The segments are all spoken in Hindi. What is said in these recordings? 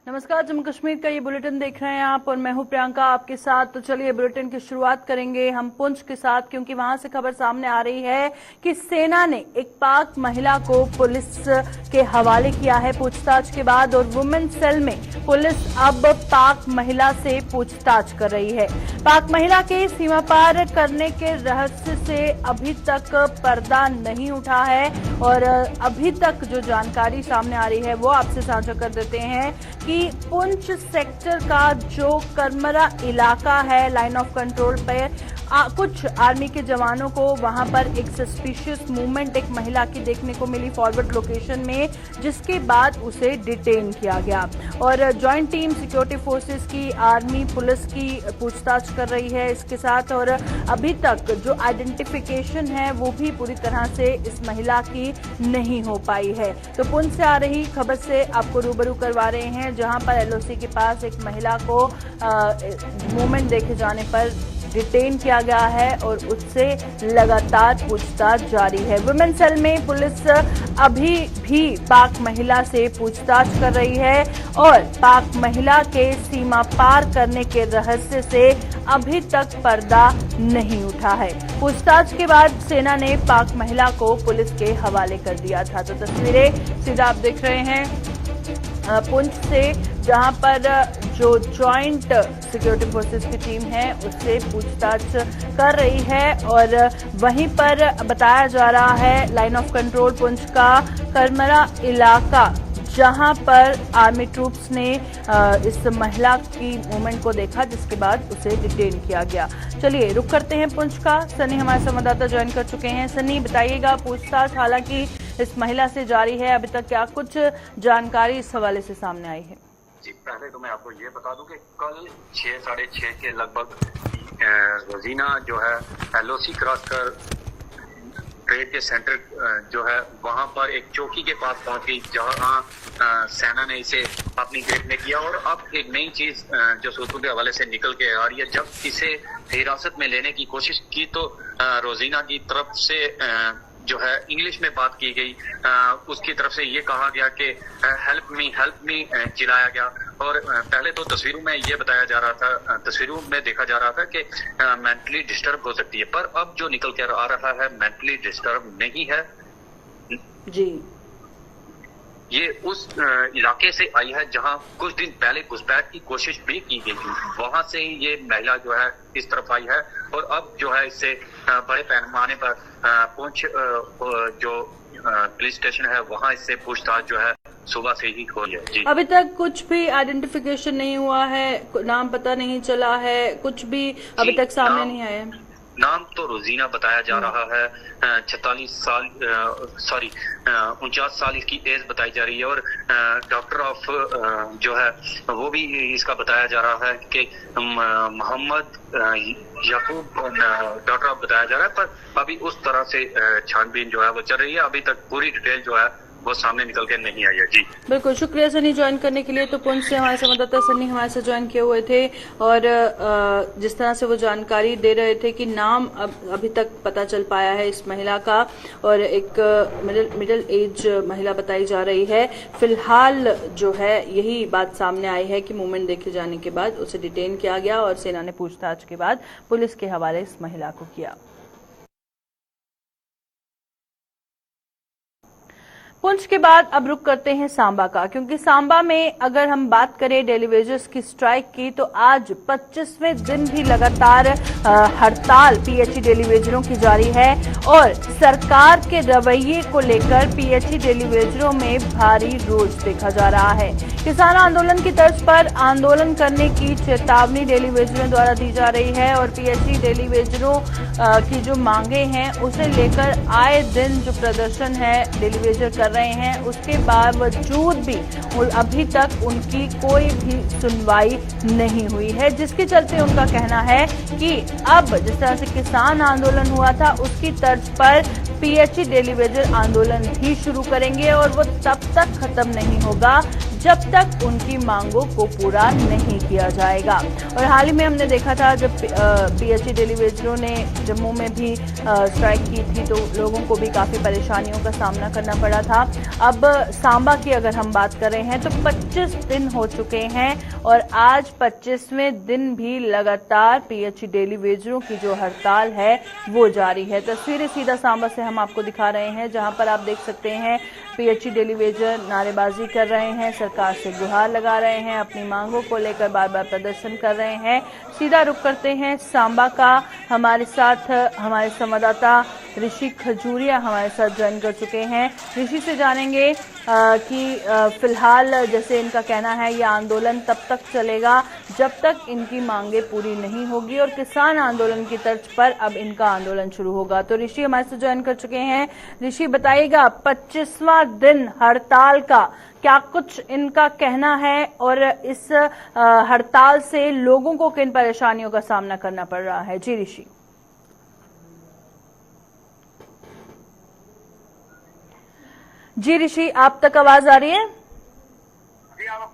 नमस्कार, जम्मू कश्मीर का ये बुलेटिन देख रहे हैं आप और मैं हूं प्रियंका आपके साथ। तो चलिए बुलेटिन की शुरुआत करेंगे हम पुंछ के साथ, क्योंकि वहां से खबर सामने आ रही है कि सेना ने एक पाक महिला को पुलिस के हवाले किया है पूछताछ के बाद। और वुमेन सेल में पुलिस अब पाक महिला से पूछताछ कर रही है। पाक महिला के सीमा पार करने के रहस्य से अभी तक पर्दा नहीं उठा है और अभी तक जो जानकारी सामने आ रही है वो आपसे साझा कर देते हैं कि पुंछ सेक्टर का जो करमरा इलाका है, लाइन ऑफ कंट्रोल पर कुछ आर्मी के जवानों को वहां पर एक सस्पिशियस मूवमेंट एक महिला की देखने को मिली फॉरवर्ड लोकेशन में, जिसके बाद उसे डिटेन किया गया। और जॉइंट टीम सिक्योरिटी फोर्सेस की, आर्मी, पुलिस की पूछताछ कर रही है इसके साथ। और अभी तक जो आइडेंटिफिकेशन है वो भी पूरी तरह से इस महिला की नहीं हो पाई है। तो पुंछ से आ रही खबर से आपको रूबरू करवा रहे हैं, जहां पर एलओसी के पास एक महिला को मूवमेंट देखे जाने पर डिटेन किया गया है और उससे लगातार पूछताछ जारी है। वुमेन सेल में पुलिस अभी भी पाक महिला से पूछताछ कर रही है और पाक महिला के सीमा पार करने के रहस्य से अभी तक पर्दा नहीं उठा है। पूछताछ के बाद सेना ने पाक महिला को पुलिस के हवाले कर दिया था। तो तस्वीरें सीधा आप देख रहे हैं पुंछ से, जहां पर जो जॉइंट सिक्योरिटी फोर्सेस की टीम है उससे पूछताछ कर रही है। और वहीं पर बताया जा रहा है लाइन ऑफ कंट्रोल पुंछ का करमरा इलाका, जहां पर आर्मी ट्रूप्स ने इस महिला की मूवमेंट को देखा, जिसके बाद उसे डिटेन किया गया। चलिए रुक करते हैं पुंछ का। सनी हमारे संवाददाता ज्वाइन कर चुके हैं। सनी, बताइएगा, पूछताछ हालांकि इस महिला से जारी है, अभी तक क्या कुछ जानकारी इस हवाले से सामने आई है? जी, पहले तो मैं आपको ये बता दूं कि कल 6, साढ़े 6 के लगभग रोजीना जो है एलओसी क्रॉस कर ट्रेड के सेंटर जो है वहां पर एक चौकी के पास पहुंच गई, जहां सेना ने इसे अपनी ग्रिप में किया। और अब एक नई चीज जो सूत्रों के हवाले से निकल के आ रही है, जब इसे हिरासत में लेने की कोशिश की तो रोजीना की तरफ से जो है इंग्लिश में बात की गई। उसकी तरफ से ये कहा गया कि हेल्प मी चिल्लाया गया। और पहले तो तस्वीरों में ये बताया जा रहा था, तस्वीरों में देखा जा रहा था कि मेंटली डिस्टर्ब हो सकती है, पर अब जो निकल कर आ रहा है मेंटली डिस्टर्ब नहीं है जी। ये उस इलाके से आई है जहां कुछ दिन पहले घुसपैठ की कोशिश भी की गई थी, वहां से ही ये महिला जो है इस तरफ आई है। और अब जो है इससे बड़े पैमाने पर पुंछ जो पुलिस स्टेशन है वहां इससे पूछताछ जो है सुबह से ही हो रही है। जी, अभी तक कुछ भी आइडेंटिफिकेशन नहीं हुआ है, नाम पता नहीं चला है, कुछ भी अभी तक सामने नहीं आया है। नाम तो रोजीना बताया जा रहा है, 46 साल 49 साल इसकी एज बताई जा रही है। और डॉक्टर ऑफ जो है वो भी इसका बताया जा रहा है कि मोहम्मद याकूब डॉक्टर ऑफ बताया जा रहा है। पर अभी उस तरह से छानबीन जो है वो चल रही है, अभी तक पूरी डिटेल जो है वो सामने निकल के नहीं आई है। जी बिल्कुल, शुक्रिया सनी ज्वाइन करने के लिए। तो पुंछ से हमारे संवाददाता सनी हमारे साथ ज्वाइन किए हुए थे और जिस तरह से वो जानकारी दे रहे थे कि नाम अभी तक पता चल पाया है इस महिला का, और एक मिडिल एज महिला बताई जा रही है। फिलहाल जो है यही बात सामने आई है कि मूवमेंट देखे जाने के बाद उसे डिटेन किया गया और सेना ने पूछताछ के बाद पुलिस के हवाले इस महिला को किया। पुंछ के बाद अब रुक करते हैं सांबा का, क्योंकि सांबा में अगर हम बात करें डेली वेजेस की स्ट्राइक की, तो आज 25वें दिन भी लगातार हड़ताल पीएचई डेली वेजरों की जारी है। और सरकार के रवैये को लेकर पीएचई डेली वेजरों में भारी रोष देखा जा रहा है। किसान आंदोलन की तर्ज पर आंदोलन करने की चेतावनी डेली वेजरों द्वारा दी जा रही है और पीएचई डेली वेजरों की जो मांगे हैं उसे लेकर आए दिन जो प्रदर्शन है डेली वेजर कर रहे हैं, उसके बावजूद भी अभी तक उनकी कोई भी सुनवाई नहीं हुई है, जिसके चलते उनका कहना है कि अब जिस तरह से किसान आंदोलन हुआ था उसकी तर्ज पर पीएचई डेली वेजर आंदोलन भी शुरू करेंगे और वो तब तक खत्म नहीं होगा जब तक उनकी मांगों को पूरा नहीं किया जाएगा। और हाल ही में हमने देखा था जब पीएचई डेली वेजरों ने जम्मू में भी स्ट्राइक की थी तो लोगों को भी काफ़ी परेशानियों का सामना करना पड़ा था। अब सांबा की अगर हम बात कर रहे हैं तो 25 दिन हो चुके हैं और आज 25वें दिन भी लगातार पीएचई डेली वेजरों की जो हड़ताल है वो जारी है। तस्वीरें सीधा सांबा से हम आपको दिखा रहे हैं, जहां पर आप देख सकते हैं पीएचई डेली वेजर नारेबाजी कर रहे हैं, सरकार से गुहार लगा रहे हैं, अपनी मांगों को लेकर बार बार प्रदर्शन कर रहे हैं। सीधा रुख करते हैं सांबा का। हमारे साथ हमारे संवाददाता ऋषि खजूरिया हमारे साथ ज्वाइन कर चुके हैं। ऋषि से जानेंगे कि फिलहाल जैसे इनका कहना है ये आंदोलन तब तक चलेगा जब तक इनकी मांगे पूरी नहीं होगी और किसान आंदोलन की तर्ज पर अब इनका आंदोलन शुरू होगा। तो ऋषि हमारे साथ ज्वाइन कर चुके हैं। ऋषि बताइएगा 25वां दिन हड़ताल का क्या कुछ इनका कहना है और इस हड़ताल से लोगों को किन परेशानियों का सामना करना पड़ रहा है? जी ऋषि। जी ऋषि, आप तक आवाज आ रही है?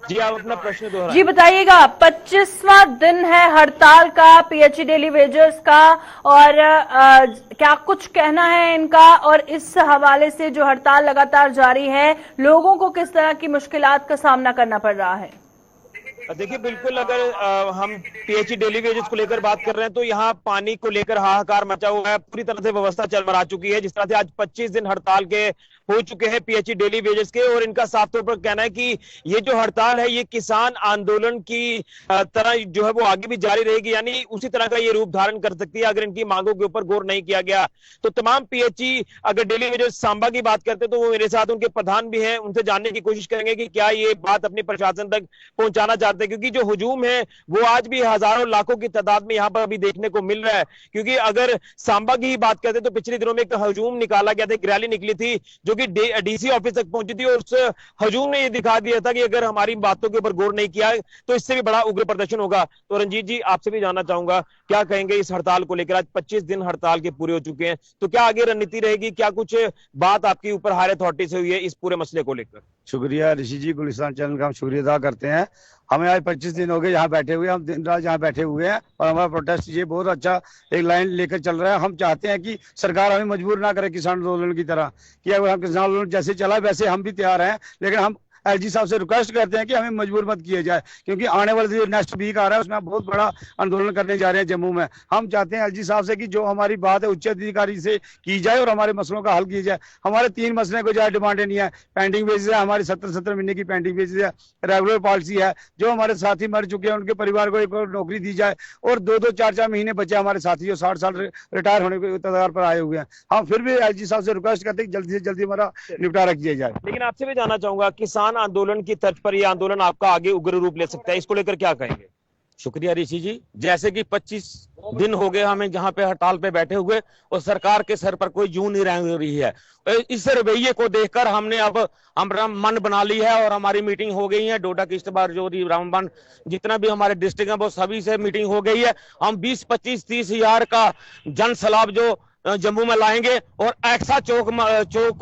जी, आप अपना प्रश्न दोहराएं। जी बताइएगा, 25वां दिन है हड़ताल का पीएचई डेली वेजर्स का और क्या कुछ कहना है इनका और इस हवाले से जो हड़ताल लगातार जारी है लोगों को किस तरह की मुश्किलात का सामना करना पड़ रहा है? देखिए, बिल्कुल अगर हम पीएचई डेली वेजेस को लेकर बात कर रहे हैं तो यहाँ पानी को लेकर हाहाकार मचा हुआ है। पूरी तरह से व्यवस्था चरमरा चुकी है। जिस तरह से आज 25 दिन हड़ताल के हो चुके हैं पीएचई डेली वेजेस के और इनका साफ तौर पर कहना है कि ये जो हड़ताल है ये किसान आंदोलन की तरह जो है वो आगे भी जारी रहेगी, यानी उसी तरह का ये रूप धारण कर सकती है अगर इनकी मांगों के ऊपर गौर नहीं किया गया। तो तमाम पीएचई अगर डेली वेजेस सांबा की बात करते तो वो मेरे साथ उनके प्रधान भी हैं, उनसे जानने की कोशिश करेंगे कि क्या ये बात अपने प्रशासन तक पहुंचाना चाहते हैं, क्योंकि जो हुजूम है वो आज भी हजारों लाखों की तादाद में यहाँ पर अभी देखने को मिल रहा है। क्योंकि अगर सांबा की ही बात करते तो पिछले दिनों में एक हुजूम निकाला गया था, एक रैली निकली थी जो कि डीसी ऑफिस तक पहुंची थी और उस हुजूम ने ये दिखा दिया था कि अगर हमारी बातों के ऊपर गौर नहीं किया तो इससे भी बड़ा उग्र प्रदर्शन होगा। तो रंजीत जी, आपसे भी जानना चाहूंगा क्या कहेंगे इस हड़ताल को लेकर? आज 25 दिन हड़ताल के पूरे हो चुके हैं, तो क्या आगे रणनीति रहेगी? क्या कुछ बात आपके ऊपर हायर अथॉरिटी से हुई है इस पूरे मसले को लेकर? शुक्रिया ऋषि जी, गुलिस्तान चैनल का हम शुक्रिया अदा करते हैं। हमें आज 25 दिन हो गए यहाँ बैठे हुए, हम दिन रात यहाँ बैठे हुए हैं और हमारा प्रोटेस्ट ये बहुत अच्छा एक लाइन लेकर चल रहा है। हम चाहते हैं कि सरकार हमें मजबूर ना करे किसान आंदोलन की तरह, कि अगर हम किसान आंदोलन जैसे चला वैसे हम भी तैयार हैं, लेकिन हम एलजी साहब से रिक्वेस्ट करते हैं कि हमें मजबूर मत किया जाए, क्योंकि आने वाले जो नेक्स्ट वीक आ रहा है उसमें हम बहुत बड़ा आंदोलन करने जा रहे हैं जम्मू में। हम चाहते हैं एलजी साहब से कि जो हमारी बात है उच्च अधिकारी से की जाए और हमारे मसलों का हल किया जाए। हमारे 3 मसले को ज्यादा डिमांडें नहीं है। पेंडिंग बेसिस है, हमारी 70 महीने की पेंडिंग बेसिस है, रेगुलर पॉलिसी है, जो हमारे साथी मर चुके हैं उनके परिवार को एक और नौकरी दी जाए और 2-2, 4-4 महीने बचे हमारे साथी जो 60 साल रिटायर होने के कगार पर आए हुए हैं। हम फिर भी एलजी साहब से रिक्वेस्ट करते हैं कि जल्दी से जल्दी हमारा निपटारा किया जाए। लेकिन आपसे भी जानना चाहूंगा, किसान आंदोलन की पर यह आंदोलन आपका आगे उग्र रूप ले सकता है, इसको लेकर क्या कहेंगे? शुक्रिया ऋषि जी। जैसे कि 25 दिन हो गए हमें जहां पे हड़ताल पे बैठे हुए और सरकार के सर पर कोई जूं नहीं रह रही है। इस रवैये को देखकर हमने अब हम मन बना ली है और हमारी मीटिंग हो गई है। डोडा, किश्तवाड़, जोरी, रामबन जितना भी हमारे डिस्ट्रिक्ट है वो सभी से मीटिंग हो गई है। हम 20, 25, 30 हजार का जन सैलाब जो जम्मू में लाएंगे और ऐसा चौक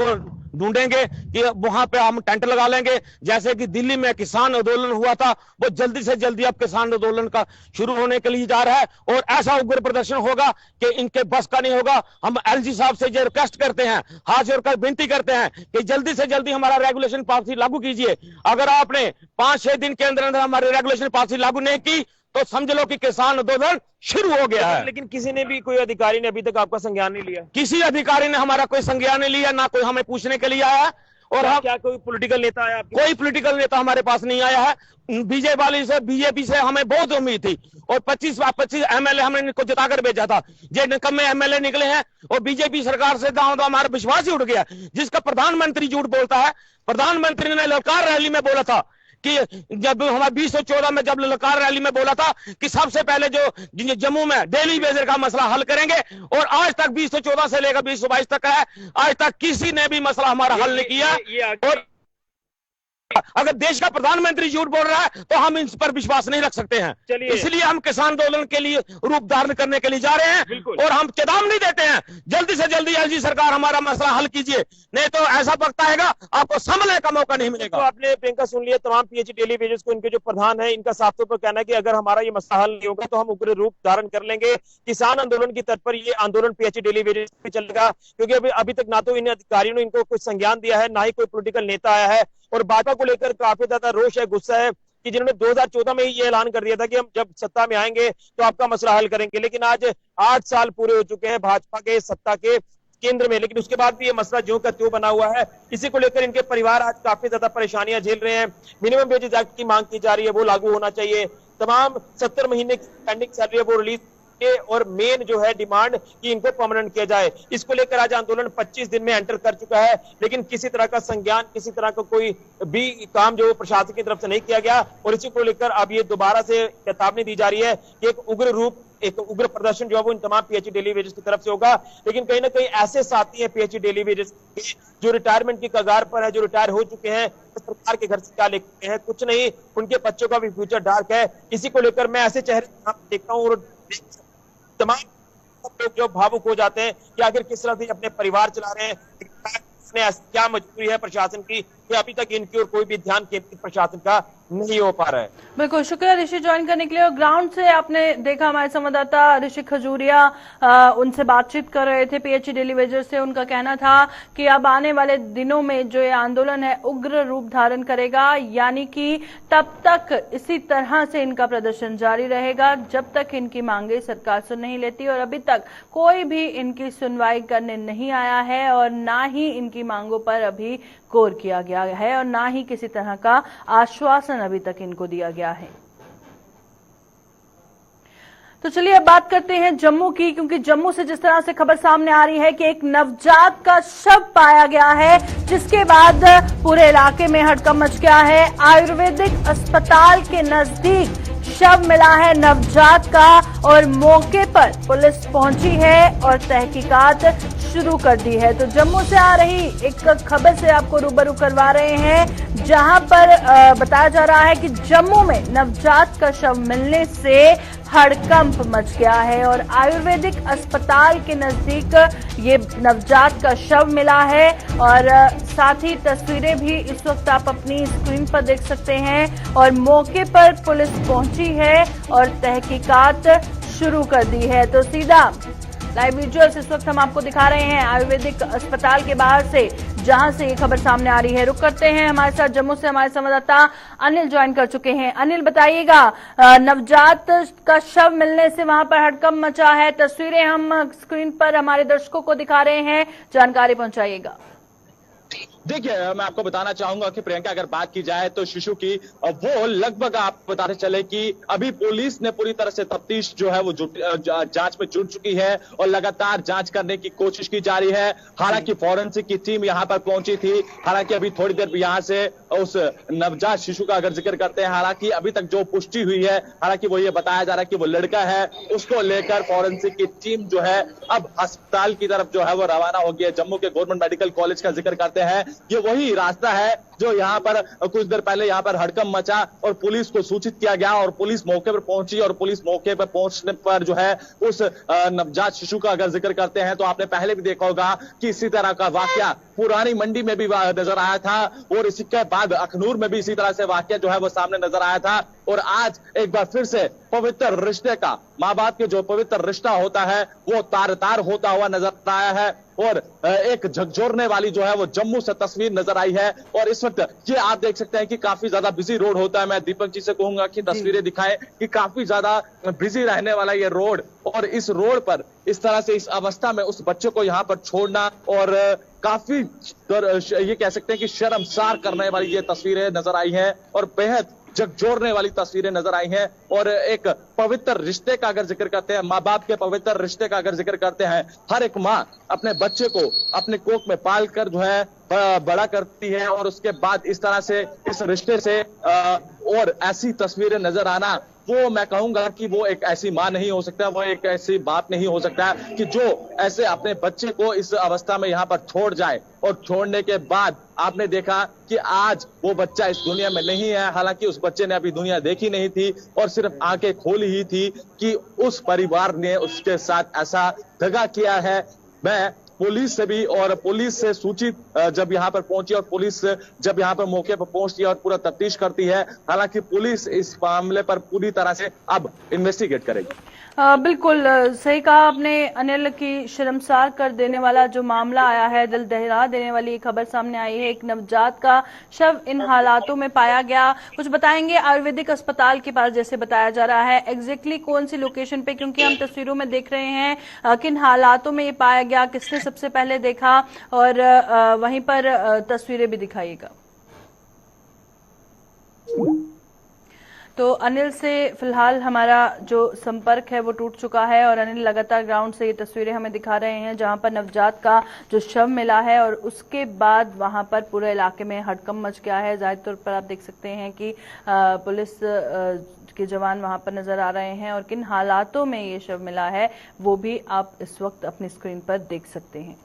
को ढूंढेंगे कि वहां पे हम टेंट लगा लेंगे। जैसे कि दिल्ली में किसान आंदोलन हुआ था, वो जल्दी से जल्दी अब किसान आंदोलन का शुरू होने के लिए जा रहा है और ऐसा उग्र प्रदर्शन होगा कि इनके बस का नहीं होगा। हम एलजी साहब से ये रिक्वेस्ट करते हैं, हाथ जोड़कर विनती करते हैं कि जल्दी से जल्दी हमारा रेगुलेशन पॉलिसी लागू कीजिए। अगर आपने 5-6 दिन के अंदर हमारी रेगुलेशन पॉलिसी लागू नहीं की तो समझ लो कि किसान आंदोलन शुरू हो गया है। लेकिन किसी ने भी, कोई अधिकारी ने अभी तक आपका संज्ञान नहीं लिया? किसी अधिकारी ने हमारा कोई संज्ञान नहीं लिया, ना कोई हमें पूछने के लिए आया। और हम क्या कोई पॉलिटिकल नेता आया? कोई पॉलिटिकल नेता हमारे पास नहीं आया है। बीजेपी से हमें बहुत उम्मीद थी और 25 एमएलए हमने इनको जिताकर भेजा था। ये निकम्मे एमएलए निकले हैं और बीजेपी सरकार से हमारा विश्वास ही उठ गया। जिसका प्रधानमंत्री झूठ बोलता है। प्रधानमंत्री ने ललकार रैली में बोला था कि जब हमारे 2014 में जब ललकार रैली में बोला था कि सबसे पहले जो जम्मू में डेली वेजर का मसला हल करेंगे, और आज तक 2014 से लेकर 2022 तक है, आज तक किसी ने भी मसला हमारा हल नहीं किया। और अगर देश का प्रधानमंत्री झूठ बोल रहा है तो हम इन पर विश्वास नहीं रख सकते हैं। चलिए। इसलिए हम किसान आंदोलन के लिए रूप धारण करने के लिए जा रहे हैं और हम चेतावनी देते हैं, जल्दी से जल्दी एलजी सरकार हमारा मसला हल कीजिए, नहीं तो ऐसा वक्त आएगा आपको संभलने का मौका नहीं मिलेगा। तो आपने प्रियंका सुन लिया, तमाम पीएचई डेली वेजेस को इनके जो प्रधान है इनका साफ तौर पर कहना है कि अगर हमारा ये मसला हल नहीं होगा तो हम उग्र रूप धारण कर लेंगे। किसान आंदोलन की तर्ज पर ये आंदोलन पीएचई डेली वेजेस पे चलेगा, क्योंकि अभी तक ना तो इन अधिकारियों ने इनको कुछ संज्ञान दिया है, ना ही कोई पॉलिटिकल नेता आया है। और भाजपा को लेकर काफी ज्यादा रोष है, गुस्सा है कि जिन्होंने 2014 में ही ये ऐलान कर दिया था कि हम जब सत्ता में आएंगे तो आपका मसला हल करेंगे, लेकिन आज 8 साल पूरे हो चुके हैं भाजपा के सत्ता के केंद्र में, लेकिन उसके बाद भी ये मसला ज्यों का त्यों बना हुआ है। इसी को लेकर इनके परिवार आज काफी ज्यादा परेशानियां झेल रहे हैं। मिनिमम वेजेस एक्ट की मांग की जा रही है, वो लागू होना चाहिए। तमाम 70 महीने की पेंडिंग सैलरी है वो रिलीज, और मेन जो है डिमांड कि इनको परमानेंट किया जाए। इसको लेकर आज आंदोलन 25 दिन में एंटर कर चुका है, लेकिन किसी तरह का संज्ञान, किसी तरह का कोई भी काम जो प्रशासन की तरफ से नहीं किया गया। और इसी को लेकर अब ये दोबारा से चेतावनी दी जा रही है कि एक उग्र प्रदर्शन जो है वो इन तमाम पीएचई डेली वेजेस की तरफ से होगा। लेकिन कहीं ना कहीं ऐसे साथी हैं पीएचई डेली वेजेस जो रिटायरमेंट की कगार पर है, जो रिटायर हो चुके हैं, सरकार के घर से क्या लेते हैं, कुछ नहीं, उनके बच्चों का भी फ्यूचर डार्क है। इसी को लेकर मैं ऐसे चेहरे देखता हूँ और तमाम लोग जो भावुक हो जाते हैं कि आखिर किस तरह से अपने परिवार चला रहे हैं, क्या मजबूरी है प्रशासन की कि अभी तक इनकी और कोई भी ध्यान केंद्रित प्रशासन का नहीं हो पा रहा है। बिल्कुल, शुक्रिया ऋषि ज्वाइन करने के लिए। और ग्राउंड से आपने देखा हमारे संवाददाता ऋषि खजूरिया उनसे बातचीत कर रहे थे पीएचई डेली वेजेस से। उनका कहना था कि अब आने वाले दिनों में जो ये आंदोलन है उग्र रूप धारण करेगा, यानी कि तब तक इसी तरह से इनका प्रदर्शन जारी रहेगा जब तक इनकी मांगे सरकार सुन नहीं लेती। और अभी तक कोई भी इनकी सुनवाई करने नहीं आया है और ना ही इनकी मांगों पर अभी गौर किया गया है और ना ही किसी तरह का आश्वासन अभी तक इनको दिया गया है। तो चलिए अब बात करते हैं जम्मू की, क्योंकि जम्मू से जिस तरह से खबर सामने आ रही है कि एक नवजात का शव पाया गया है, जिसके बाद पूरे इलाके में हड़कंप मच गया है। आयुर्वेदिक अस्पताल के नजदीक शव मिला है नवजात का और मौके पर पुलिस पहुंची है और तहकीकात शुरू कर दी है। तो जम्मू से आ रही एक खबर से आपको रूबरू करवा रहे हैं, जहां पर बताया जा रहा है कि जम्मू में नवजात का शव मिलने से हड़कंप मच गया है और आयुर्वेदिक अस्पताल के नजदीक ये नवजात का शव मिला है। और साथ ही तस्वीरें भी इस वक्त आप अपनी स्क्रीन पर देख सकते हैं और मौके पर पुलिस पहुंची है और तहकीकात शुरू कर दी है। तो सीधा लाइव विजुअल्स इस वक्त हम आपको दिखा रहे हैं आयुर्वेदिक अस्पताल के बाहर से, जहां से ये खबर सामने आ रही है। रुक करते हैं, हमारे साथ जम्मू से हमारे संवाददाता अनिल ज्वाइन कर चुके हैं। अनिल, बताइएगा, नवजात का शव मिलने से वहां पर हड़कंप मचा है, तस्वीरें हम स्क्रीन पर हमारे दर्शकों को दिखा रहे हैं, जानकारी पहुंचाइएगा। देखिए, मैं आपको बताना चाहूंगा कि प्रियंका, अगर बात की जाए तो शिशु की, वो लगभग आप बताते चले कि अभी पुलिस ने पूरी तरह से तफ्तीश जो है वो जांच में जुट चुकी है और लगातार जांच करने की कोशिश की जा रही है। हालांकि फॉरेंसिक की टीम यहां पर पहुंची थी, हालांकि अभी थोड़ी देर यहां से उस नवजात शिशु का अगर जिक्र करते हैं, हालांकि अभी तक जो पुष्टि हुई है, हालांकि वो ये बताया जा रहा है कि वो लड़का है। उसको लेकर फॉरेंसिक की टीम जो है अब अस्पताल की तरफ जो है वो रवाना हो गई है। जम्मू के गवर्नमेंट मेडिकल कॉलेज का जिक्र करते हैं, ये वही रास्ता है जो यहाँ पर कुछ देर पहले यहाँ पर हड़कंप मचा और पुलिस को सूचित किया गया और पुलिस मौके पर पहुंची। और पुलिस मौके पर पहुंचने पर जो है उस नवजात शिशु का अगर जिक्र करते हैं तो आपने पहले भी देखा होगा कि इसी तरह का वाकया पुरानी मंडी में भी नजर आया था और इसी के बाद अखनूर में भी इसी तरह से वाकया जो है वो सामने नजर आया था। और आज एक बार फिर से पवित्र रिश्ते का, माँ बाप के जो पवित्र रिश्ता होता है वो तार तार होता हुआ नजर आया है। और एक झकझोरने वाली जो है वो जम्मू से तस्वीर नजर आई है। और इस वक्त ये आप देख सकते हैं कि काफी ज्यादा बिजी रोड होता है। मैं दीपक जी से कहूंगा कि तस्वीरें दिखाएं कि काफी ज्यादा बिजी रहने वाला ये रोड, और इस रोड पर इस तरह से इस अवस्था में उस बच्चे को यहाँ पर छोड़ना और काफी ये कह सकते हैं कि शर्मसार करने वाली ये तस्वीरें नजर आई हैं और बेहद झकझोरने वाली तस्वीरें नजर आई हैं। और एक पवित्र रिश्ते का अगर जिक्र करते हैं, माँ बाप के पवित्र रिश्ते का अगर जिक्र करते हैं, हर एक माँ अपने बच्चे को अपने कोख में पाल कर जो है बड़ा करती है और उसके बाद इस तरह से इस रिश्ते से और ऐसी तस्वीरें नजर आना वो मैं कहूंगा कि वो एक ऐसी मां नहीं हो सकता, वो एक ऐसी बाप नहीं हो सकता कि जो ऐसे अपने बच्चे को इस अवस्था में यहाँ पर छोड़ जाए। और छोड़ने के बाद आपने देखा कि आज वो बच्चा इस दुनिया में नहीं है। हालांकि उस बच्चे ने अभी दुनिया देखी नहीं थी और सिर्फ आंखें खोली ही थी कि उस परिवार ने उसके साथ ऐसा दगा किया है। मैं पुलिस से भी और पुलिस से सूचित जब यहाँ पर पहुंची और पुलिस जब यहाँ पर मौके पर पहुंचती है और पूरा तफ्तीश करती है। हालांकि पुलिस इस मामले पर पूरी तरह से अब इन्वेस्टिगेट करेगी। बिल्कुल सही कहा आपने अनिल की शर्मसार कर देने वाला जो मामला आया है, दिल दहला देने वाली खबर सामने आई है। एक नवजात का शव इन हालातों में पाया गया। कुछ बताएंगे आयुर्वेदिक अस्पताल के पास जैसे बताया जा रहा है, एग्जैक्टली कौन सी लोकेशन पे, क्योंकि हम तस्वीरों में देख रहे हैं किन हालातों में ये पाया गया, किसने सबसे पहले देखा, और वहीं पर तस्वीरें भी दिखाइएगा। तो अनिल से फिलहाल हमारा जो संपर्क है वो टूट चुका है और अनिल लगातार ग्राउंड से ये तस्वीरें हमें दिखा रहे हैं जहां पर नवजात का जो शव मिला है और उसके बाद वहां पर पूरे इलाके में हड़कंप मच गया है। जाहिर तौर पर आप देख सकते हैं कि पुलिस के जवान वहां पर नजर आ रहे हैं और किन हालातों में ये शव मिला है वो भी आप इस वक्त अपनी स्क्रीन पर देख सकते हैं।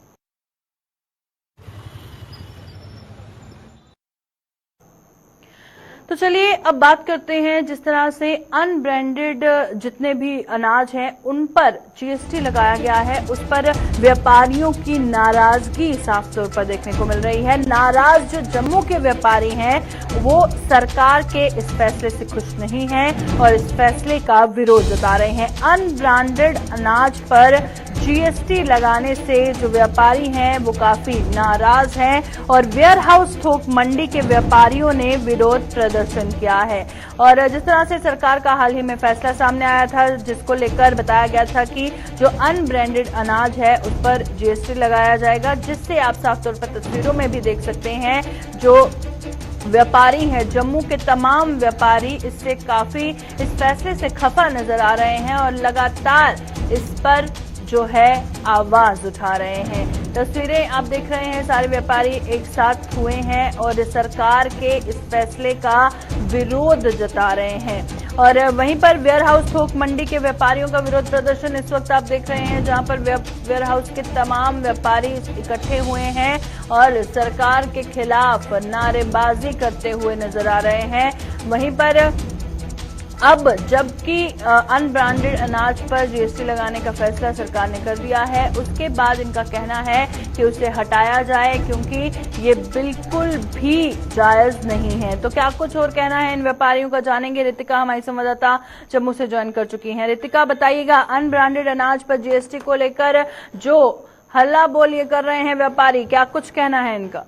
तो चलिए अब बात करते हैं जिस तरह से अनब्रांडेड जितने भी अनाज हैं उन पर जीएसटी लगाया गया है, उस पर व्यापारियों की नाराजगी साफ तौर पर देखने को मिल रही है। नाराज जो जम्मू के व्यापारी हैं वो सरकार के इस फैसले से खुश नहीं हैं और इस फैसले का विरोध जता रहे हैं। अनब्रांडेड अनाज पर जीएसटी लगाने से जो व्यापारी हैं वो काफी नाराज हैं और वेयर हाउस थोक मंडी के व्यापारियों ने विरोध प्रदर्शन किया है। और जिस तरह से सरकार का हाल ही में फैसला सामने आया था जिसको लेकर बताया गया था कि जो अनब्रांडेड अनाज है उस पर जीएसटी लगाया जाएगा, जिससे आप साफ तौर पर तस्वीरों में भी देख सकते हैं जो व्यापारी हैं, जम्मू के तमाम व्यापारी इससे काफी इस फैसले से खफा नजर आ रहे हैं और लगातार इस पर जो है आवाज उठा रहे हैं। तस्वीरें आप देख रहे हैं, सारे व्यापारी एक साथ हुए हैं और सरकार के इस फैसले का विरोध जता रहे हैं। और वहीं पर वेयर हाउस थोक मंडी के व्यापारियों का विरोध प्रदर्शन इस वक्त आप देख रहे हैं जहां पर वेयर हाउस के तमाम व्यापारी इकट्ठे हुए हैं और सरकार के खिलाफ नारेबाजी करते हुए नजर आ रहे हैं। वहीं पर अब जबकि अनब्रांडेड अनाज पर जीएसटी लगाने का फैसला सरकार ने कर दिया है, उसके बाद इनका कहना है कि उसे हटाया जाए क्योंकि ये बिल्कुल भी जायज नहीं है। तो क्या कुछ और कहना है इन व्यापारियों का, जानेंगे। रितिका हमारी संवाददाता जम्मू से ज्वाइन कर चुकी हैं। रितिका, बताइएगा अनब्रांडेड अनाज पर जीएसटी को लेकर जो हल्ला बोल ये कर रहे हैं व्यापारी, क्या कुछ कहना है इनका?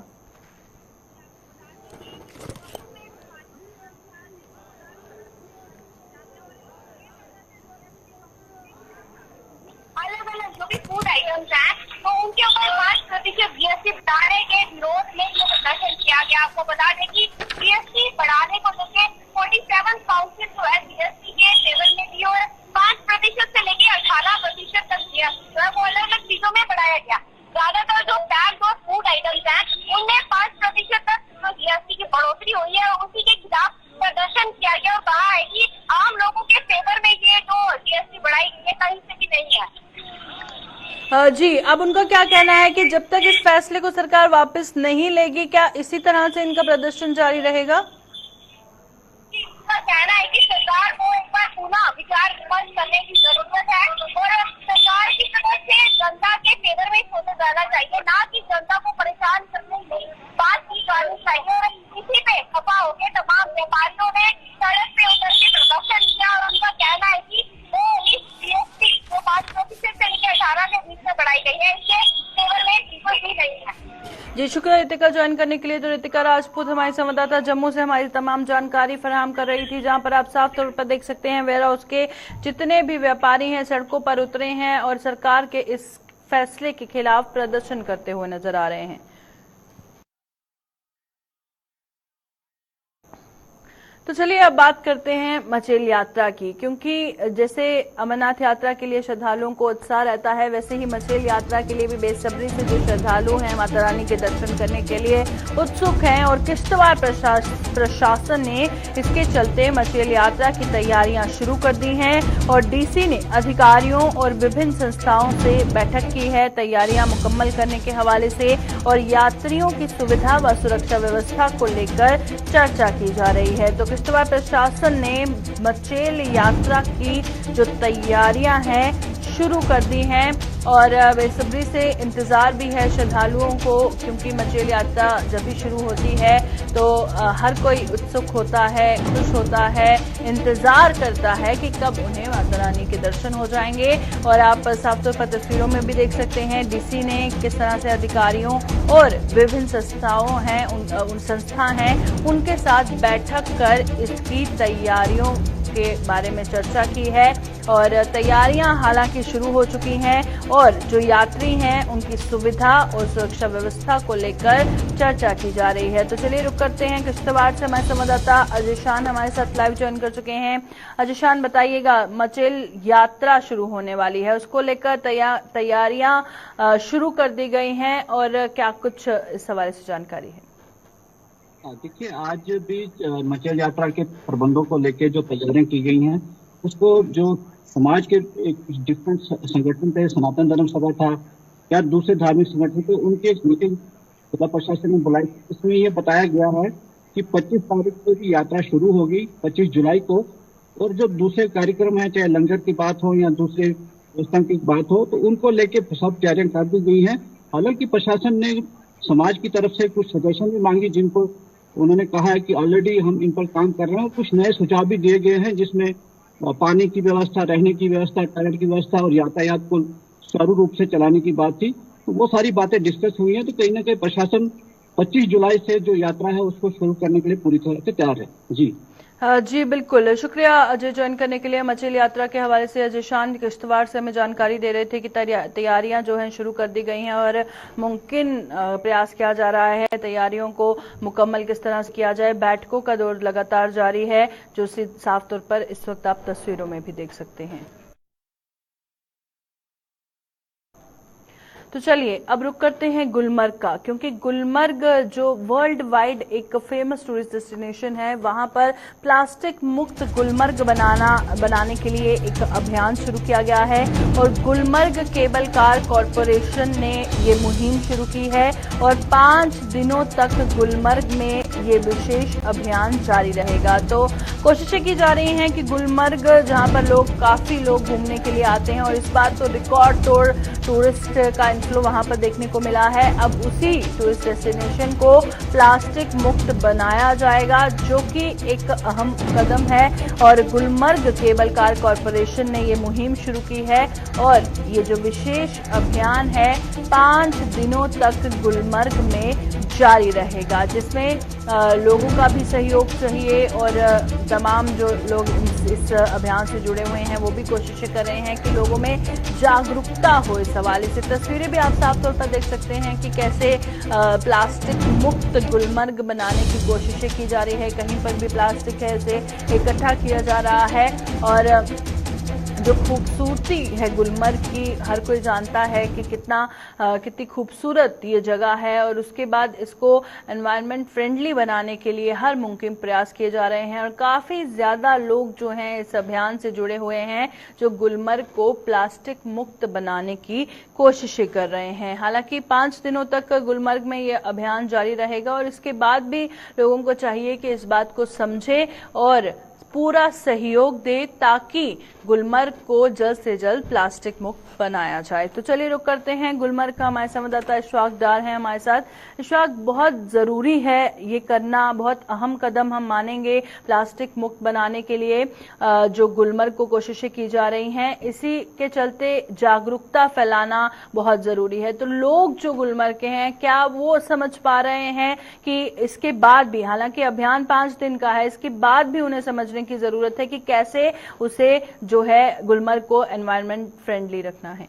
फूड आइटम्स हैं तो उनके ऊपर 5% जीएसटी बढ़ाने के विरोध में जो प्रदर्शन किया गया। आपको बता दें कि जीएसटी बढ़ाने को लेकर 47 काउंसिल जो है जीएसटी के टेबल में थी और 5% से लेकर 18% तक जीएसटी जो है वो अलग अलग चीजों में बढ़ाया गया। ज्यादातर जो पैक्ड और फूड आइटम्स हैं उनमें 5% तक जीएसटी की बढ़ोतरी हुई है और उसी के खिलाफ प्रदर्शन किया गया और कहा है कि आम लोगों के फेवर में ये जो जीएसटी बढ़ाई गई है कहीं से भी नहीं है। जी, अब उनका क्या कहना है कि जब तक इस फैसले को सरकार वापस नहीं लेगी क्या इसी तरह से इनका प्रदर्शन जारी रहेगा? उनका कहना है कि सरकार को एक बार पुनः विचार विमर्श करने की जरूरत है और सरकार की तरफ से जनता के फेवर में सोचा जाना चाहिए, ना कि जनता को परेशान करने की बात की जानी चाहिए। और इसी पे खफा होकर तमाम व्यापारियों ने सड़क पे उतर के प्रदर्शन किया और उनका कहना है कि वो इस जीएसटी जो 5% से लेकर 18 के बीच में बढ़ाई गई है इसके फेवर में बिल्कुल भी नहीं है। जी, शुक्रिया रितिका ज्वाइन करने के लिए। तो रितिका राजपूत हमारी संवाददाता जम्मू से हमारी तमाम जानकारी फराहम कर रही थी, जहां पर आप साफ तौर पर देख सकते हैं वेयर हाउस के जितने भी व्यापारी हैं सड़कों पर उतरे हैं और सरकार के इस फैसले के खिलाफ प्रदर्शन करते हुए नजर आ रहे हैं। तो चलिए अब बात करते हैं मचेल यात्रा की, क्योंकि जैसे अमरनाथ यात्रा के लिए श्रद्धालुओं को उत्साह रहता है, वैसे ही मचेल यात्रा के लिए भी बेसब्री से जो श्रद्धालु हैं माता रानी के दर्शन करने के लिए उत्सुक हैं। और किश्तवाड़ प्रशासन ने इसके चलते मचेल यात्रा की तैयारियां शुरू कर दी हैं और डीसी ने अधिकारियों और विभिन्न संस्थाओं से बैठक की है तैयारियां मुकम्मल करने के हवाले से, और यात्रियों की सुविधा व सुरक्षा व्यवस्था को लेकर चर्चा की जा रही है। तो किश्तवाड़ प्रशासन ने मचेल यात्रा की जो तैयारियां हैं शुरू कर दी हैं और बेसब्री से इंतजार भी है श्रद्धालुओं को, क्योंकि मचेल यात्रा जब भी शुरू होती है तो हर कोई उत्सुक होता है, खुश होता है, इंतजार करता है कि कब उन्हें माता रानी के दर्शन हो जाएंगे। और आप साफ तौर पर तस्वीरों में भी देख सकते हैं डीसी ने किस तरह से अधिकारियों और विभिन्न संस्थाओं हैं उन संस्था हैं उनके साथ बैठक कर इसकी तैयारियों के बारे में चर्चा की है। और तैयारियां हालांकि शुरू हो चुकी हैं और जो यात्री हैं उनकी सुविधा और सुरक्षा व्यवस्था को लेकर चर्चा की जा रही है। तो चलिए रुक करते हैं किश्तवाड़ से हमारे संवाददाता अजय शान हमारे साथ लाइव ज्वाइन कर चुके हैं। अजय शान, बताइएगा, मचेल यात्रा शुरू होने वाली है, उसको लेकर तैयारियां शुरू कर दी गई हैं और क्या कुछ इस हवाले से जानकारी है? देखिए, आज भी मचेल यात्रा के प्रबंधों को लेकर जो तैयारियां की गई हैं उसको जो समाज के एक डिफरेंट संगठन थे, सनातन धर्म सभा था या दूसरे धार्मिक संगठन थे, उनके मीटिंग जिला प्रशासन ने बुलाई। इसमें यह बताया गया है कि 25 तारीख को की यात्रा शुरू होगी, 25 जुलाई को, और जो दूसरे कार्यक्रम है चाहे लंगर की बात हो या दूसरे व्यवस्था की बात हो तो उनको लेकर सब तैयारियां कर दी गई हैं। हालांकि प्रशासन ने समाज की तरफ से कुछ सजेशन भी मांगी जिनको उन्होंने कहा है कि ऑलरेडी हम इन पर काम कर रहे हैं, और कुछ नए सुझाव भी दिए गए हैं जिसमें पानी की व्यवस्था, रहने की व्यवस्था, टॉयलेट की व्यवस्था और यातायात को सुचारू रूप से चलाने की बात थी। तो वो सारी बातें डिस्कस हुई हैं। तो कहीं ना कहीं प्रशासन 25 जुलाई से जो यात्रा है उसको शुरू करने के लिए पूरी तरह से तैयार है। जी बिल्कुल, शुक्रिया अजय ज्वाइन करने के लिए। मचेल यात्रा के हवाले से अजय शान किश्तवाड़ से हमें जानकारी दे रहे थे कि तैयारियां जो हैं शुरू कर दी गई हैं और मुमकिन प्रयास किया जा रहा है तैयारियों को मुकम्मल किस तरह से किया जाए। बैठकों का दौर लगातार जारी है जो साफ तौर पर इस वक्त आप तस्वीरों में भी देख सकते हैं। तो चलिए अब रुक करते हैं गुलमर्ग का, क्योंकि गुलमर्ग जो वर्ल्ड वाइड एक फेमस टूरिस्ट डेस्टिनेशन है, वहां पर प्लास्टिक मुक्त गुलमर्ग बनाने के लिए एक अभियान शुरू किया गया है और गुलमर्ग केबल कार कॉरपोरेशन ने ये मुहिम शुरू की है और 5 दिनों तक गुलमर्ग में ये विशेष अभियान जारी रहेगा। तो कोशिशें की जा रही हैं कि गुलमर्ग, जहां पर काफी लोग घूमने के लिए आते हैं और इस बार तो रिकॉर्ड तोड़ टूरिस्ट का इनफ्लो वहां पर देखने को मिला है, अब उसी टूरिस्ट डेस्टिनेशन को प्लास्टिक मुक्त बनाया जाएगा, जो कि एक अहम कदम है। और गुलमर्ग केबल कार कॉरपोरेशन ने ये मुहिम शुरू की है और ये जो विशेष अभियान है 5 दिनों तक गुलमर्ग में जारी रहेगा, जिसमें लोगों का भी सहयोग चाहिए और तमाम जो लोग इस अभियान से जुड़े हुए हैं वो भी कोशिशें कर रहे हैं कि लोगों में जागरूकता हो इस हवाले से। तस्वीरें भी आप साफ तौर पर देख सकते हैं कि कैसे प्लास्टिक मुक्त गुलमर्ग बनाने की कोशिशें की जा रही है। कहीं पर भी प्लास्टिक है इसे इकट्ठा किया जा रहा है और जो खूबसूरती है गुलमर्ग की, हर कोई जानता है कि कितनी खूबसूरत ये जगह है और उसके बाद इसको एनवायरनमेंट फ्रेंडली बनाने के लिए हर मुमकिन प्रयास किए जा रहे हैं और काफी ज्यादा लोग जो हैं इस अभियान से जुड़े हुए हैं जो गुलमर्ग को प्लास्टिक मुक्त बनाने की कोशिशें कर रहे हैं। हालांकि 5 दिनों तक गुलमर्ग में ये अभियान जारी रहेगा और इसके बाद भी लोगों को चाहिए कि इस बात को समझे और पूरा सहयोग दे ताकि गुलमर्ग को जल्द से जल्द प्लास्टिक मुक्त बनाया जाए। तो चलिए रुक करते हैं गुलमर्ग का, हमारे संवाददाता इशफाक डार हैं हमारे साथ। इशफाक, बहुत जरूरी है ये करना, बहुत अहम कदम हम मानेंगे प्लास्टिक मुक्त बनाने के लिए जो गुलमर्ग को कोशिशें की जा रही हैं, इसी के चलते जागरूकता फैलाना बहुत जरूरी है। तो लोग जो गुलमर्ग के हैं क्या वो समझ पा रहे हैं कि इसके बाद भी, हालांकि अभियान 5 दिन का है, इसके बाद भी उन्हें समझने की जरूरत है कि कैसे उसे जो है गुलमर्ग को एनवायरनमेंट फ्रेंडली रखना है?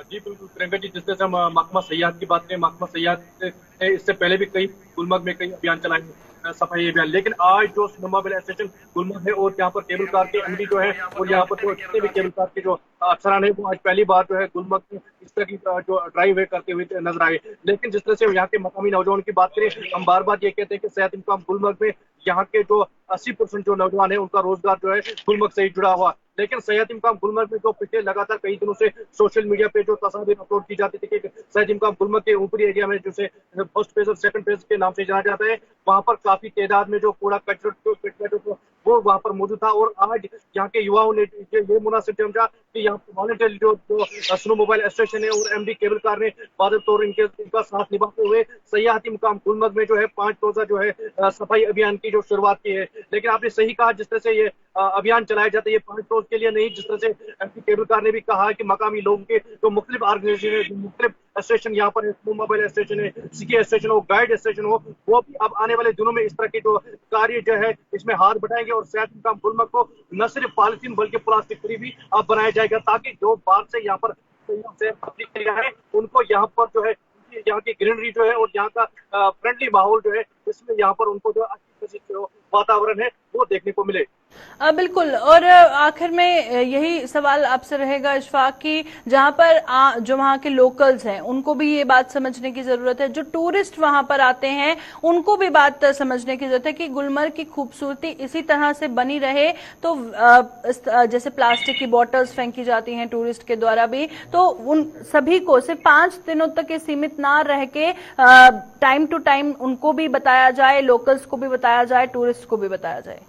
जी बिल्कुल प्रियंका जी, जिस तरह से हम महकमा सयाहत की बात करें, महकमा सयाहत ने इससे पहले भी कई गुलमर्ग में कई अभियान चलाए हैं सफाई अभियान। लेकिन आज जो स्नोमोबाइल स्टेशन गुलमर्ग है और यहाँ पर केबल कार के एमडी जो है और यहाँ पर जो जितने भी केबल कार के जो अफसरान है वो आज पहली बार जो है गुलमर्ग में इस तरह की जो ड्राइव वे करते हुए नजर आए। लेकिन जिस तरह से यहाँ के मकामी नौजवान की बात करें, हम बार बार ये कहते हैं कि सेहत इम्काम गुलमर्ग में यहाँ के जो 80% जो नौजवान है उनका रोजगार जो है गुलमर्ग से ही जुड़ा हुआ। लेकिन सेहत इम्काम गुलमर्ग में जो पिछले लगातार कई दिनों से सोशल मीडिया पे जो तस्वीर अपलोड की जाती थी कि सेहत इम्काम गुलमर्ग के ऊपरी एरिया में जिसे फर्स्ट फेज और सेकंड फेज के नाम से जाना जाता है, वहां पर काफी तादाद में जो कूड़ा कचरा वो वहां पर मौजूद था। और आज यहाँ के युवाओं ने ये मुनासिब समझा कि यहाँ वॉलंटियर जो स्नोमोबाइल स्टेशन है और एमडी केबल कार ने वादे तौर इनका साथ निभाते हुए सयाहती मुकाम गुलमर्ग में जो है 5 रोजा जो है सफाई अभियान की जो शुरुआत की है। लेकिन आपने सही कहा, जिस तरह से ये अभियान चलाया जाता है ये 5 रोज के लिए नहीं, जिस तरह से एमडी केबल कार ने भी कहा है कि मकामी लोगों के जो मुख्तलिफ ऑर्गेनाइजेशन है, मुख्तलिफ स्टेशन यहाँ पर स्नोमोबाइल स्टेशन है, सिकी स्टेशन हो, गाइड स्टेशन हो, वो भी अब आने वाले दिनों में इस तरह के जो कार्य जो है इसमें हाथ बढ़ाएंगे और सेहत इम्काम गुलमर्ग को न सिर्फ पॉलिथीन बल्कि प्लास्टिक फ्री भी अब बनाया जाएगा, ताकि जो बाहर से यहाँ पर पब्लिक है उनको यहाँ पर जो है यहाँ की ग्रीनरी जो है और यहाँ का फ्रेंडली माहौल जो है इसमें यहाँ पर उनको जो अच्छी जो वातावरण है वो देखने को मिले। बिल्कुल। और आखिर में यही सवाल आपसे रहेगा इशफाक की जहां पर जो वहां के लोकल्स हैं उनको भी ये बात समझने की जरूरत है, जो टूरिस्ट वहां पर आते हैं उनको भी बात समझने की जरूरत है कि गुलमर्ग की खूबसूरती इसी तरह से बनी रहे। तो जैसे प्लास्टिक की बॉटल्स फेंकी जाती हैं टूरिस्ट के द्वारा भी, तो उन सभी को सिर्फ 5 दिनों तक ये सीमित ना रह के टाइम टू टाइम उनको भी बताया जाए, लोकल्स को भी बताया जाए, टूरिस्ट को भी बताया जाए।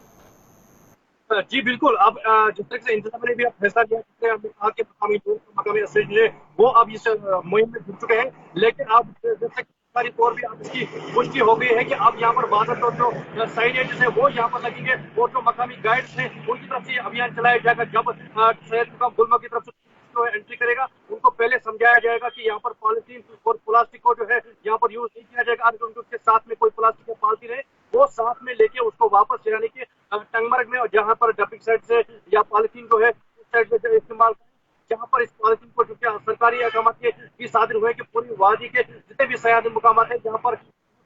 जी बिल्कुल। अब जिस तरह से इंतजाम ने भी फैसला लिया, कि मकामी स्टेशन है वो अब इस मुहिम में जुट चुके हैं। लेकिन अब जैसे सरकारी तौर भी अब इसकी पुष्टि हो गई है कि अब यहाँ पर बादल तो जो साइनेज है वो यहाँ पर लगेंगे और जो मकामी गाइड्स हैं उनकी तरफ से अभियान चलाया जाएगा। जब सेहत इम्काम गुलमर्ग की तरफ से एंट्री करेगा उनको पहले समझाया जाएगा कि यहाँ पर पॉलिथीन और प्लास्टिक को जो है यहाँ पर यूज नहीं किया जाएगा। अगर उनके साथ में कोई प्लास्टिक या पॉलिथीन है वो साथ में लेके उसको वापस ले जाने के टंगमर्ग में, और जहाँ पर डंपिंग साइड से या पॉलिथीन जो है उस साइड से इस्तेमाल करें, जहाँ पर इस पॉलिथीन को जो क्या सरकारी अहकाम की साधन हुए कि पूरी वादी के जितने भी सयाहती मुकाम है जहाँ पर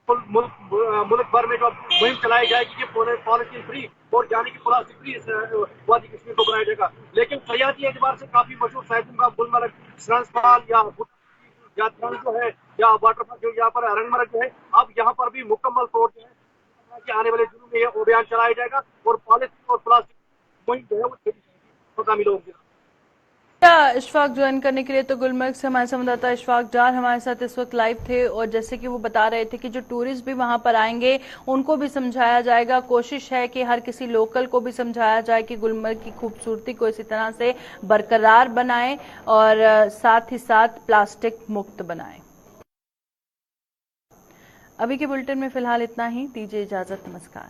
मुल्क भर में जो मुहिम चलाई जाएगी कि पूरे पॉलिथीन फ्री और जाने की प्लास्टिक फ्री वादी कश्मीर को बनाया जाएगा। लेकिन सयाहती एतबार से काफी मशहूर सयाहती मुकाम गुलमर्ग, स्नानस्थल या जो है या वाटरफॉल जो यहाँ पर रंगमर्ग जो है, अब यहाँ पर भी मुकम्मल तौर जो है कि आने वाले दिनों में यह अभियान चलाया जाएगा और पॉलिथीन और प्लास्टिक मुहिम जो है वो छोड़ी जाएगी मकामी लोगों के। इशफाक ज्वाइन करने के लिए तो गुलमर्ग से हमारे संवाददाता इशफाक डार हमारे साथ इस वक्त लाइव थे, और जैसे कि वो बता रहे थे कि जो टूरिस्ट भी वहां पर आएंगे उनको भी समझाया जाएगा। कोशिश है कि हर किसी लोकल को भी समझाया जाए कि गुलमर्ग की खूबसूरती को इसी तरह से बरकरार बनाएं और साथ ही साथ प्लास्टिक मुक्त बनाएं। अभी के बुलेटिन में फिलहाल इतना ही, दीजिए इजाजत, नमस्कार।